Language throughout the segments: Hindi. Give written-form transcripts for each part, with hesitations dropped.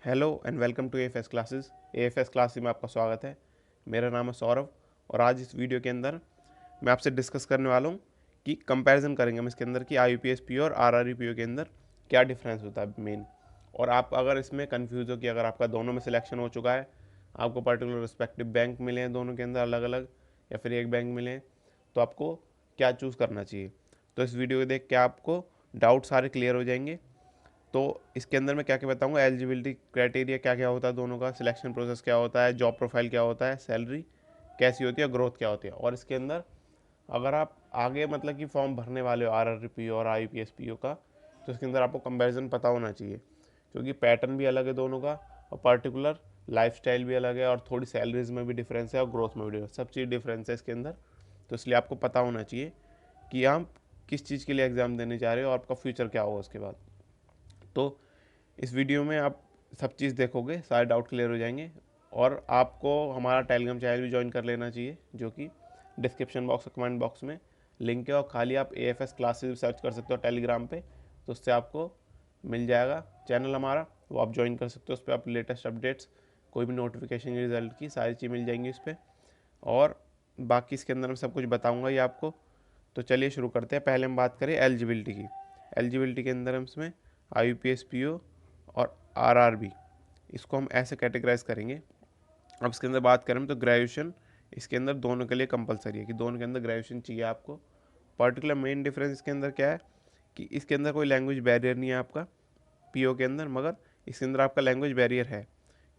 Hello and welcome to AFS classes. AFS classes में आपका स्वागत है। मेरा नाम है सौरभ और आज इस वीडियो के अंदर मैं आपसे डिस्कस करने वाला हूँ कि कंपैरिजन करेंगे हम इसके अंदर कि आईयूपीएस पीओ और आरआरबी पीओ के अंदर क्या डिफरेंस होता है मेन। और आप अगर इसमें कंफ्यूज हो कि अगर आपका दोनों में सिलेक्शन हो चुका है, आपको पर्टिकुलर रिस्पेक्टिव बैंक मिले हैं दोनों के अंदर अलग अलग या फिर एक बैंक मिले हैं, तो आपको क्या चूज़ करना चाहिए। तो इस वीडियो को देख के आपको डाउट सारे क्लियर हो जाएंगे। तो इसके अंदर मैं क्या क्या बताऊंगा, एलिजिबिलिटी क्राइटेरिया क्या क्या होता है दोनों का, सिलेक्शन प्रोसेस क्या होता है, जॉब प्रोफाइल क्या होता है, सैलरी कैसी होती है, ग्रोथ क्या होती है। और इसके अंदर अगर आप आगे मतलब कि फॉर्म भरने वाले हो आरआरपी और आईपीएस का, तो इसके अंदर आपको कंपैरिजन पता होना चाहिए, क्योंकि पैटर्न भी अलग है दोनों का और पर्टिकुलर लाइफस्टाइल भी अलग है और थोड़ी सैलरीज में भी डिफरेंस है और ग्रोथ में भी डिफरेंस, सब चीज़ डिफरेंस है इसके अंदर। तो इसलिए आपको पता होना चाहिए कि आप किस चीज़ के लिए एग्ज़ाम देने जा रहे हो और आपका फ्यूचर क्या होगा उसके बाद। तो इस वीडियो में आप सब चीज़ देखोगे, सारे डाउट क्लियर हो जाएंगे। और आपको हमारा टेलीग्राम चैनल भी ज्वाइन कर लेना चाहिए, जो कि डिस्क्रिप्शन बॉक्स और कमेंट बॉक्स में लिंक है। और खाली आप एएफएस क्लासेस सर्च कर सकते हो टेलीग्राम पे, तो उससे आपको मिल जाएगा चैनल हमारा, वो आप ज्वाइन कर सकते हो। उस पर आप लेटेस्ट अपडेट्स, कोई भी नोटिफिकेशन रिजल्ट की सारी चीज़ मिल जाएंगी उस पर। और बाकी इसके अंदर मैं सब कुछ बताऊँगा ही आपको। तो चलिए शुरू करते हैं। पहले हम बात करें एलिजिबिलिटी की। एलिजिबिलिटी के अंदर हम इसमें आईयूपीएस पीओ और आरआरबी, इसको हम ऐसे कैटेगराइज करेंगे। अब इसके अंदर बात करें तो ग्रेजुएशन इसके अंदर दोनों के लिए कंपलसरी है कि दोनों के अंदर ग्रेजुएशन चाहिए आपको। पर्टिकुलर मेन डिफरेंस इसके अंदर क्या है कि इसके अंदर कोई लैंग्वेज बैरियर नहीं है आपका पीओ के अंदर, मगर इसके अंदर आपका लैंग्वेज बैरियर है,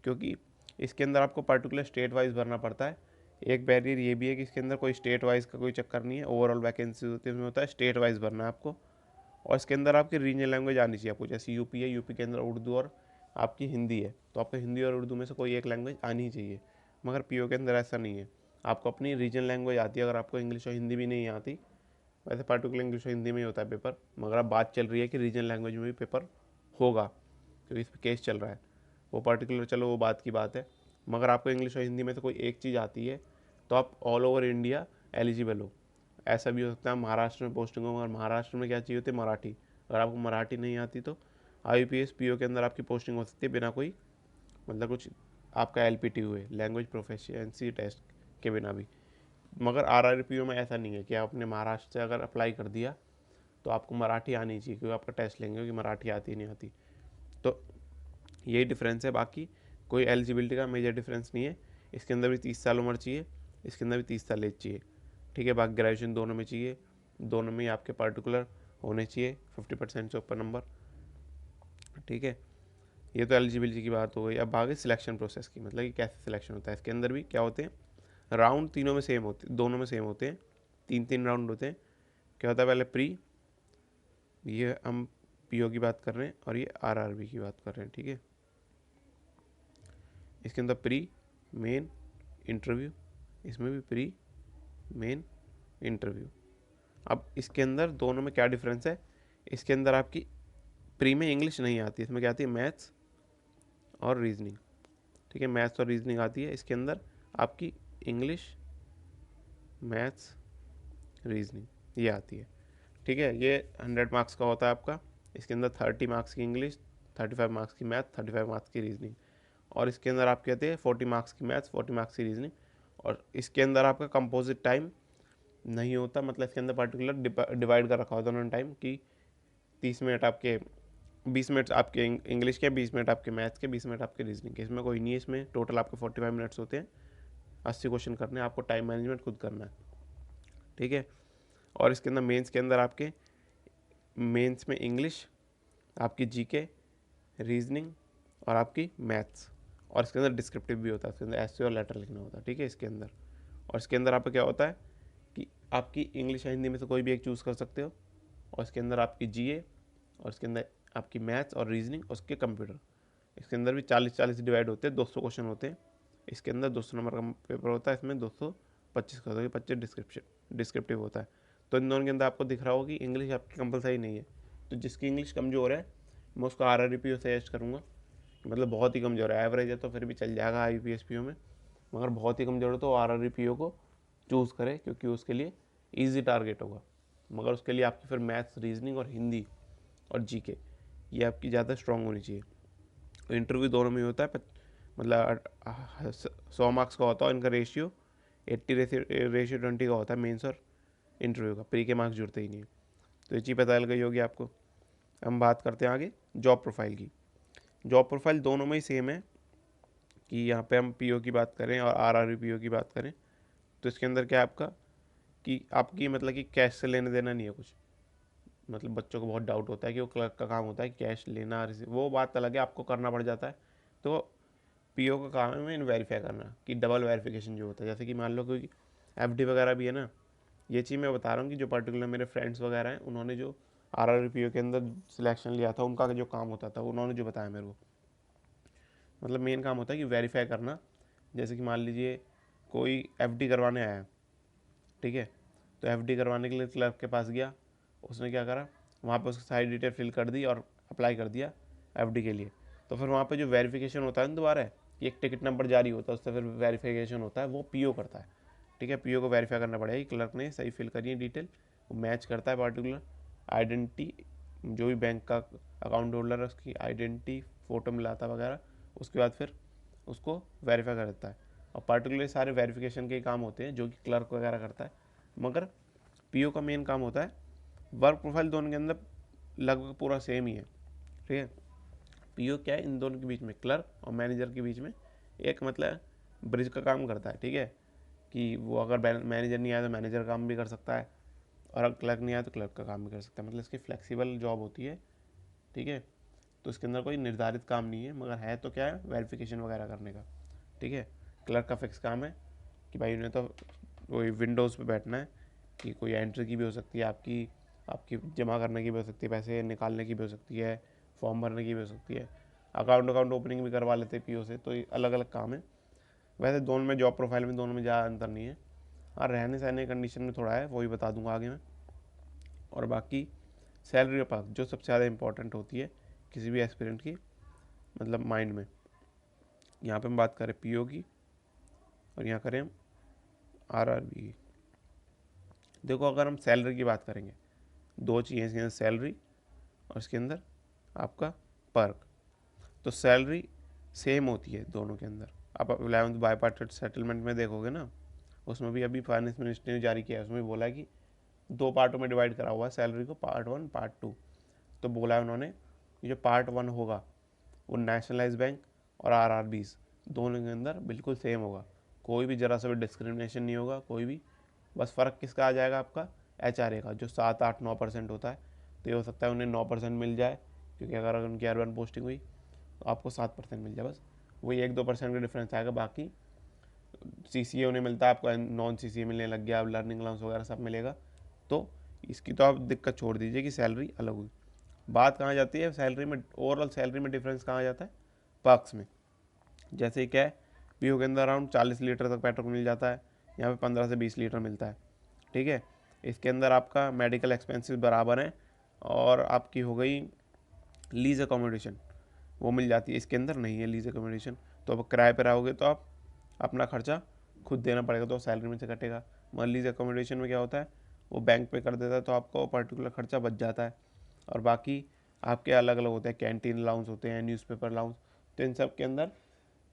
क्योंकि इसके अंदर आपको पर्टिकुलर स्टेट वाइज भरना पड़ता है। एक बैरियर ये भी है कि इसके अंदर कोई स्टेट वाइज का कोई चक्कर नहीं है, ओवरऑल वैकेंसी होती है उसमें होता है स्टेट वाइज भरना है आपको। और इसके अंदर आपकी रीजनल लैंग्वेज आनी चाहिए आपको, जैसे यूपी है, यूपी के अंदर उर्दू और आपकी हिंदी है, तो आपको हिंदी और उर्दू में से कोई एक लैंग्वेज आनी ही चाहिए। मगर पीओ के अंदर ऐसा नहीं है, आपको अपनी रीजनल लैंग्वेज आती है। अगर आपको इंग्लिश और हिंदी भी नहीं आती, वैसे पर्टिकुलर इंग्लिश और हिंदी में ही होता है पेपर, मगर अब बात चल रही है कि रीजनल लैंग्वेज में भी पेपर होगा, क्योंकि इस पर केस चल रहा है। वो पर्टिकुलर चलो वो बात की बात है, मगर आपको इंग्लिश और हिंदी में से कोई एक चीज़ आती है तो आप ऑल ओवर इंडिया एलिजिबल हो। ऐसा भी हो सकता है महाराष्ट्र में पोस्टिंग हो, मगर महाराष्ट्र में क्या चाहिए होती है, मराठी। अगर आपको मराठी नहीं आती तो आईपीएस पीओ के अंदर आपकी पोस्टिंग हो सकती है बिना कोई मतलब कुछ आपका एलपीटी हुए, लैंग्वेज प्रोफिशिएंसी टेस्ट के बिना भी। मगर आरआरपीओ में ऐसा नहीं है कि आपने महाराष्ट्र से अगर अप्लाई कर दिया तो आपको मराठी आनी चाहिए, क्योंकि आपका टेस्ट लेंगे कि मराठी आती नहीं आती। तो यही डिफरेंस है, बाकी कोई एलिजिबिलिटी का मेजर डिफरेंस नहीं है। इसके अंदर भी 30 साल उम्र चाहिए, इसके अंदर भी 30 साल एज चाहिए, ठीक है। बाकी ग्रेजुएशन दोनों में चाहिए, दोनों में ही आपके पर्टिकुलर होने चाहिए 50% से ऊपर नंबर, ठीक है। ये तो एलिजिबिलिटी की बात हो गई। अब आगे सिलेक्शन प्रोसेस की, मतलब कि कैसे सिलेक्शन होता है। इसके अंदर भी क्या होते हैं, राउंड तीनों में सेम होते, दोनों में सेम होते हैं, तीन तीन राउंड होते हैं। क्या होता है, पहले प्री, ये हम पीओ की बात कर रहे हैं और ये आरआरबी की बात कर रहे हैं, ठीक है। इसके अंदर प्री, मेन, इंटरव्यू, इसमें भी प्री, मेन, इंटरव्यू। अब इसके अंदर दोनों में क्या डिफरेंस है, इसके अंदर आपकी प्री में इंग्लिश नहीं आती, इसमें क्या आती है, मैथ्स और रीजनिंग, ठीक है। मैथ्स और रीजनिंग आती है इसके अंदर आपकी, इंग्लिश, मैथ्स, रीजनिंग ये आती है, ठीक है। ये 100 मार्क्स का होता है आपका। इसके अंदर 30 मार्क्स की इंग्लिश, 35 मार्क्स की मैथ, 35 मार्क्स की रीजनिंग। और इसके अंदर आप कहते हैं 40 मार्क्स की मैथ्स, 40 मार्क्स की रीजनिंग। और इसके अंदर आपका कंपोजिट टाइम नहीं होता, मतलब इसके अंदर पर्टिकुलर डिवाइड कर रखा होता है उन्होंने टाइम कि 30 मिनट आपके, 20 मिनट आपके इंग्लिश के, 20 मिनट आपके मैथ्स के, 20 मिनट आपके रीजनिंग के। इसमें कोई नहीं है, इसमें टोटल आपके 45 मिनट्स होते हैं, 80 क्वेश्चन करने हैं, आपको टाइम मैनेजमेंट खुद करना है, ठीक है। और इसके अंदर मेंस के अंदर आपके मेंस में इंग्लिश, आपकी जीके, रीजनिंग और आपकी मैथ्स। और इसके अंदर डिस्क्रिप्टिव भी होता है, इसके अंदर एस्से और लेटर लिखना होता है, ठीक है इसके अंदर। और इसके अंदर आपका क्या होता है कि आपकी इंग्लिश या हिंदी में से कोई भी एक चूज़ कर सकते हो। और इसके अंदर आपकी जीए, और इसके अंदर आपकी मैथ्स और रीजनिंग, और उसके कंप्यूटर। इसके अंदर भी 40-40 डिवाइड होते हैं, 200 क्वेश्चन होते हैं। इसके अंदर 200 नंबर का पेपर होता है, इसमें 225 का होता है, 25 डिस्क्रिप्टिव होता है। तो इन दोनों के अंदर आपको दिख रहा होगा कि इंग्लिश आपकी कंपलसरी नहीं है। तो जिसकी इंग्लिश कमज़ोर है मैं उसको आरआरबी सजेस्ट करूँगा, मतलब बहुत ही कमज़ोर है, एवरेज है तो फिर भी चल जाएगा आईपीएस में, मगर बहुत ही कमज़ोर है तो आरआरबी को चूज़ करें, क्योंकि उसके लिए ईजी टारगेट होगा। मगर उसके लिए आपकी फिर मैथ्स, रीजनिंग और हिंदी और जीके ये आपकी ज़्यादा स्ट्रॉन्ग होनी चाहिए। इंटरव्यू दोनों में होता है, मतलब 100 मार्क्स का होता है इनका रेशियो, 80 रेशियो 20 का होता है मेंस और इंटरव्यू का, प्री के मार्क्स जुड़ते ही नहीं। तो ये चीज़ पता चल गई होगी आपको। हम बात करते हैं आगे जॉब प्रोफाइल की। जॉब प्रोफाइल दोनों में ही सेम है कि यहाँ पे हम पीओ की बात करें और आरआरबी पीओ की बात करें तो इसके अंदर क्या है आपका कि आपकी मतलब कि कैश से लेने देना नहीं है कुछ। मतलब बच्चों को बहुत डाउट होता है कि वो क्लर्क का काम होता है कैश लेना रिसीव, वो बात अलग है, आपको करना पड़ जाता है। तो पीओ का काम है वेरीफाई करना कि डबल वेरिफिकेशन जो होता है, जैसे कि मान लो कोई एफडी वगैरह भी है ना, ये चीज़ मैं बता रहा हूँ कि जो पर्टिकुलर मेरे फ्रेंड्स वगैरह हैं उन्होंने जो आरआरबी पीओ के अंदर सिलेक्शन लिया था उनका जो काम होता था उन्होंने जो बताया मेरे को, मतलब मेन काम होता है कि वेरीफाई करना। जैसे कि मान लीजिए कोई एफडी करवाने आया, ठीक है, तो एफडी करवाने के लिए क्लर्क के पास गया, उसने क्या करा, वहाँ पे उसकी सारी डिटेल फिल कर दी और अप्लाई कर दिया एफडी के लिए। तो फिर वहाँ पे जो वेरिफिकेशन होता है ना दोबारा कि एक टिकट नंबर जारी होता है, उससे फिर वेरिफिकेशन होता है, वो पीओ करता है। ठीक है, पीओ को वेरीफाई करना पड़ेगा कि क्लर्क ने सही फिल करी है डिटेल, वो मैच करता है पर्टिकुलर आइडेंटिटी, जो भी बैंक का अकाउंट होल्डर है उसकी आइडेंटिटी फ़ोटो मिलाता वगैरह, उसके बाद फिर उसको वेरीफाई कर देता है। और पर्टिकुलर सारे वेरिफिकेशन के काम होते हैं जो कि क्लर्क वगैरह करता है, मगर पीओ का मेन काम होता है। वर्क प्रोफाइल दोनों के अंदर लगभग पूरा सेम ही है। ठीक है, पीओ क्या है, इन दोनों के बीच में, क्लर्क और मैनेजर के बीच में एक मतलब ब्रिज का काम करता है। ठीक है, कि वो अगर मैनेजर नहीं आया तो मैनेजर काम भी कर सकता है, और अगर क्लर्क नहीं आया तो क्लर्क का काम भी कर सकता है, मतलब इसकी फ्लेक्सिबल जॉब होती है। ठीक है, तो इसके अंदर कोई निर्धारित काम नहीं है, मगर है तो क्या है, वेरिफिकेशन वगैरह करने का। ठीक है, क्लर्क का फिक्स काम है कि भाई उन्हें तो वही विंडोज़ पे बैठना है, कि कोई एंट्री की भी हो सकती है आपकी, आपकी जमा करने की भी हो सकती है, पैसे निकालने की भी हो सकती है, फॉर्म भरने की भी हो सकती है, अकाउंट ओपनिंग भी करवा लेते हैं पीओ से। तो ये अलग अलग काम है। वैसे दोनों में जॉब प्रोफाइल में दोनों में ज़्यादा अंतर नहीं है। हाँ, रहने सहने कंडीशन में थोड़ा है, वो भी बता दूंगा आगे मैं। और बाकी सैलरी पास जो सबसे ज़्यादा इंपॉर्टेंट होती है किसी भी एस्पिरेंट की, मतलब माइंड में, यहाँ पे हम बात करें पीओ की और यहाँ करें हम आरआरबी की। देखो, अगर हम सैलरी की बात करेंगे, दो चीज़ें इसके अंदर, सैलरी और इसके अंदर आपका पर्क। तो सैलरी सेम होती है दोनों के अंदर। आप 11th बाईपार्टेट सेटलमेंट में देखोगे ना, उसमें भी अभी फाइनेंस मिनिस्ट्री ने जारी किया है, उसमें भी बोला है कि दो पार्टों में डिवाइड करा हुआ है सैलरी को, पार्ट 1 पार्ट 2। तो बोला है उन्होंने कि जो पार्ट 1 होगा वो नेशनलाइज बैंक और आरआरबीज दोनों के अंदर बिल्कुल सेम होगा, कोई भी ज़रा सा भी डिस्क्रिमिनेशन नहीं होगा कोई भी। बस फ़र्क किसका आ जाएगा, आपका एचआरए का, जो 7 8 9% होता है। तो ये हो सकता है उन्हें 9% मिल जाए, क्योंकि अगर उनकी अर्बन पोस्टिंग हुई तो आपको 7% मिल जाए, बस वही 1 2% का डिफरेंस आएगा। बाकी सीसीए उन्हें मिलता है, आपको नॉन सीसीए मिलने लग गया, अब लर्निंग अलाउंस वगैरह सब मिलेगा। तो इसकी तो आप दिक्कत छोड़ दीजिए कि सैलरी अलग हुई। बात कहाँ जाती है सैलरी में, ओवरऑल सैलरी में डिफरेंस कहाँ जाता है, पर्क्स में। जैसे क्या है, पीओ के अंदर अराउंड 40 लीटर तक पेट्रोल मिल जाता है, यहाँ पे 15 से 20 लीटर मिलता है। ठीक है, इसके अंदर आपका मेडिकल एक्सपेंसेस बराबर हैं, और आपकी हो गई लीज अकोमोडेशन, वो मिल जाती है, इसके अंदर नहीं है लीज अकोमोडेशन। तो अब किराए पर आओगे तो आप अपना खर्चा खुद देना पड़ेगा, तो सैलरी में से कटेगा। मगर लीज अकोमोडेशन में क्या होता है, वो बैंक पे कर देता है, तो आपको पर्टिकुलर खर्चा बच जाता है। और बाकी आपके अलग अलग होते हैं, कैंटीन अलाउंस होते हैं, न्यूज़पेपर अलाउंस। तो इन सब के अंदर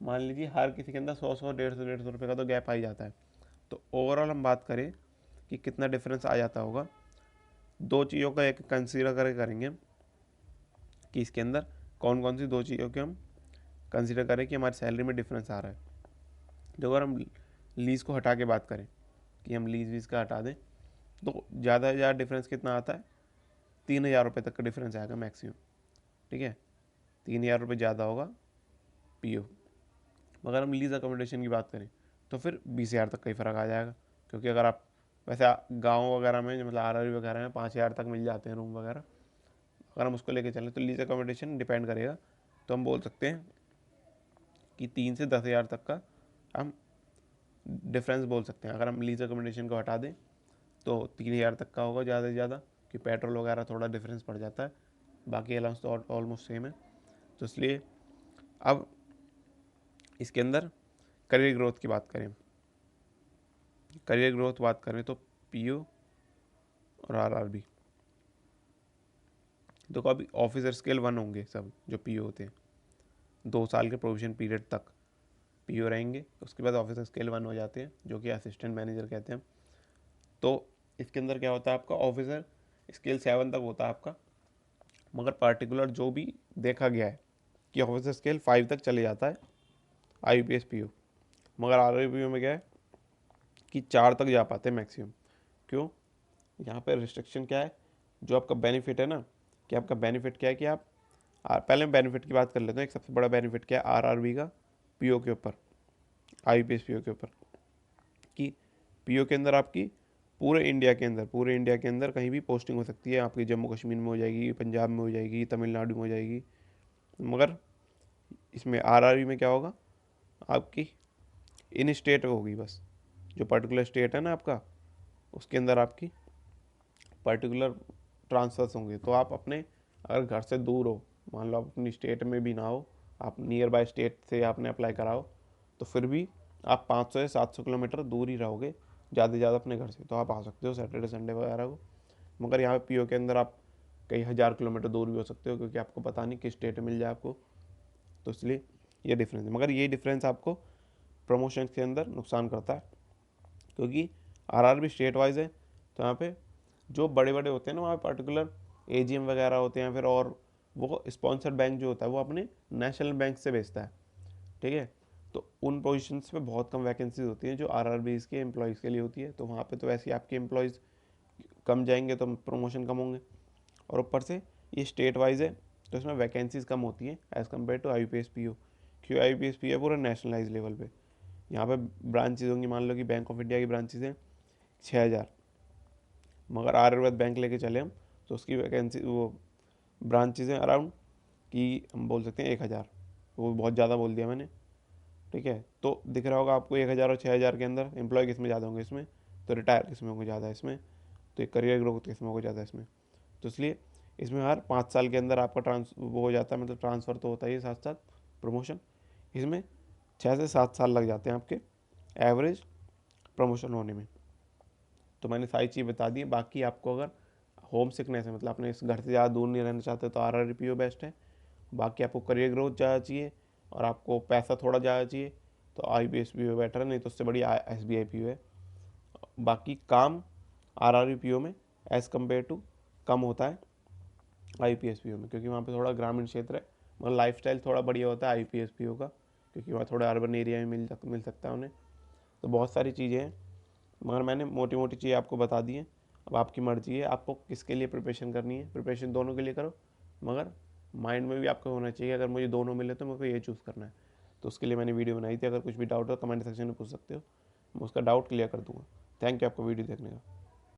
मान लीजिए हर किसी के अंदर 100 100 150 रुपये का तो गैप आ ही जाता है। तो ओवरऑल हम बात करें कि कितना डिफरेंस आ जाता होगा, दो चीज़ों का एक कंसीडर करके करेंगे कि इसके अंदर कौन कौन सी दो चीज़ों के हम कंसीडर करें कि हमारी सैलरी में डिफरेंस आ रहा है। जो अगर हम लीज़ को हटा के बात करें कि हम लीज़ वीज़ का हटा दें, तो ज़्यादा से ज़्यादा डिफरेंस कितना आता है, 3,000 रुपये तक का डिफरेंस आएगा मैक्सिमम। ठीक है, 3,000 रुपये ज़्यादा होगा पीओ। मगर हम लीज़ अकोमोडेशन की बात करें तो फिर 20,000 तक का ही फ़र्क आ जाएगा, क्योंकि अगर आप वैसे गाँव वगैरह में मतलब आरआरबी वगैरह में 5,000 तक मिल जाते हैं रूम वगैरह। अगर हम उसको लेके चलें तो लीज़ अकोमोडेशन डिपेंड करेगा। तो हम बोल सकते हैं कि 3 से 10,000 तक का हम डिफरेंस बोल सकते हैं। अगर हम लीज़ अकोमोडेशन को हटा दें तो 3,000 तक का होगा ज़्यादा से ज़्यादा, कि पेट्रोल वगैरह थोड़ा डिफरेंस पड़ जाता है, बाकी अलाउंस तो ऑलमोस्ट सेम है। तो इसलिए अब इसके अंदर करियर ग्रोथ की बात करें, करियर ग्रोथ बात करें तो पीओ और आरआरबी, तो अभी ऑफिसर स्केल 1 होंगे सब जो पीओ होते हैं। 2 साल के प्रोविजन पीरियड तक पीओ रहेंगे। उसके बाद ऑफिसर स्केल 1 हो जाते हैं, जो कि असिस्टेंट मैनेजर कहते हैं। तो इसके अंदर क्या होता है आपका, ऑफिसर स्केल 7 तक होता है आपका, मगर पार्टिकुलर जो भी देखा गया है कि ऑफिसर स्केल 5 तक चले जाता है IUPS PO, मगर RRPO में क्या है कि 4 तक जा पाते हैं मैक्सिमम। क्यों? यहाँ पे रिस्ट्रिक्शन क्या है, जो आपका बेनिफिट है ना, कि आपका बेनिफिट क्या है कि आप पहले मैं बेनिफिट की बात कर लेते हैं। एक सबसे बड़ा बेनिफिट क्या है RRB का PO के ऊपर, IUPS PO के ऊपर, कि PO के अंदर आपकी पूरे इंडिया के अंदर कहीं भी पोस्टिंग हो सकती है। आपकी जम्मू कश्मीर में हो जाएगी, पंजाब में हो जाएगी, तमिलनाडु में हो जाएगी। मगर इसमें RRB में क्या होगा, आपकी इन स्टेट होगी बस, जो पर्टिकुलर स्टेट है ना आपका, उसके अंदर आपकी पर्टिकुलर ट्रांसफर्स होंगे। तो आप अपने अगर घर से दूर हो, मान लो आप अपनी स्टेट में भी ना हो, आप नियर बाय स्टेट से आपने अप्लाई कराओ, तो फिर भी आप 500 से 700 किलोमीटर दूर ही रहोगे ज़्यादा से ज़्यादा अपने घर से, तो आप आ सकते हो सैटरडे संडे वगैरह को। मगर यहाँ पे PO के अंदर आप कई हज़ार किलोमीटर दूर भी हो सकते हो, क्योंकि आपको पता नहीं किस स्टेट में मिल जाए आपको। तो इसलिए ये डिफरेंस है। मगर ये डिफरेंस आपको प्रमोशन के अंदर नुकसान करता है, क्योंकि RRB स्टेट वाइज है। तो यहाँ पे जो बड़े बड़े होते हैं ना, वहाँ पर्टिकुलर AGM वगैरह होते हैं, फिर और वो स्पॉन्सर बैंक जो होता है वो अपने नेशनल बैंक से बेचता है, ठीक है। तो उन पोजीशंस पे बहुत कम वैकेंसीज होती हैं जो RRBs के एम्प्लॉयज़ के लिए होती है। तो वहाँ पे तो वैसे ही आपके एम्प्लॉयज़ कम जाएंगे तो प्रमोशन कम होंगे, और ऊपर से ये स्टेट वाइज है, तो इसमें वैकेंसीज कम होती हैं as compare to IUPS PO। क्यों? IUPS PO है पूरा नेशनलाइज लेवल पे। यहाँ पे ब्रांचेज होंगी, मान लो कि बैंक ऑफ इंडिया की ब्रांचेज हैं 6000, मगर आर्यव्रत बैंक लेके चले हम तो उसकी वैकेंसी वो ब्रांचेज हैं अराउंड कि हम बोल सकते हैं 1000। वो बहुत ज़्यादा बोल दिया मैंने, ठीक है। तो दिख रहा होगा आपको 1000 और 6000 के अंदर एम्प्लॉय किस में ज़्यादा होंगे, इसमें तो रिटायर किस में होंगे ज़्यादा, इसमें तो एक करियर ग्रोथ किस में होगा ज़्यादा, इसमें। तो इसलिए इसमें हर 5 साल के अंदर आपका वो हो जाता है, मतलब ट्रांसफ़र तो होता ही है, साथ साथ प्रमोशन। इसमें 6 से 7 साल लग जाते हैं आपके एवरेज प्रमोशन होने में। तो मैंने सारी चीज़ बता दी है। बाकी आपको अगर होम सिकनेस है, मतलब अपने इस घर से ज़्यादा दूर नहीं रहना चाहते, तो RRPO बेस्ट है। बाकी आपको करियर ग्रोथ ज़्यादा चाहिए और आपको पैसा थोड़ा ज़्यादा चाहिए, तो IUPS PO बेटर है, नहीं तो उससे बड़ी SBI PO है। बाकी काम RRPO में एज़ कम्पेयर टू कम होता है IUPS PO में, क्योंकि वहाँ पे थोड़ा ग्रामीण क्षेत्र है, मगर लाइफस्टाइल थोड़ा बढ़िया होता है IUPS PO का, क्योंकि वहाँ थोड़ा अर्बन एरिया में मिल सकता है उन्हें। तो बहुत सारी चीज़ें हैं, मगर मैंने मोटी मोटी चीज़ें आपको बता दी हैं। अब आपकी मर्ज़ी है आपको किसके लिए प्रिपरेशन करनी है। प्रिपरेशन दोनों के लिए करो, मगर माइंड में भी आपको होना चाहिए अगर मुझे दोनों मिले तो मेरे को ये चूज़ करना है। तो उसके लिए मैंने वीडियो बनाई थी। अगर कुछ भी डाउट हो कमेंट सेक्शन में पूछ सकते हो, मैं उसका डाउट क्लियर कर दूँगा। थैंक यू आपको वीडियो देखने का।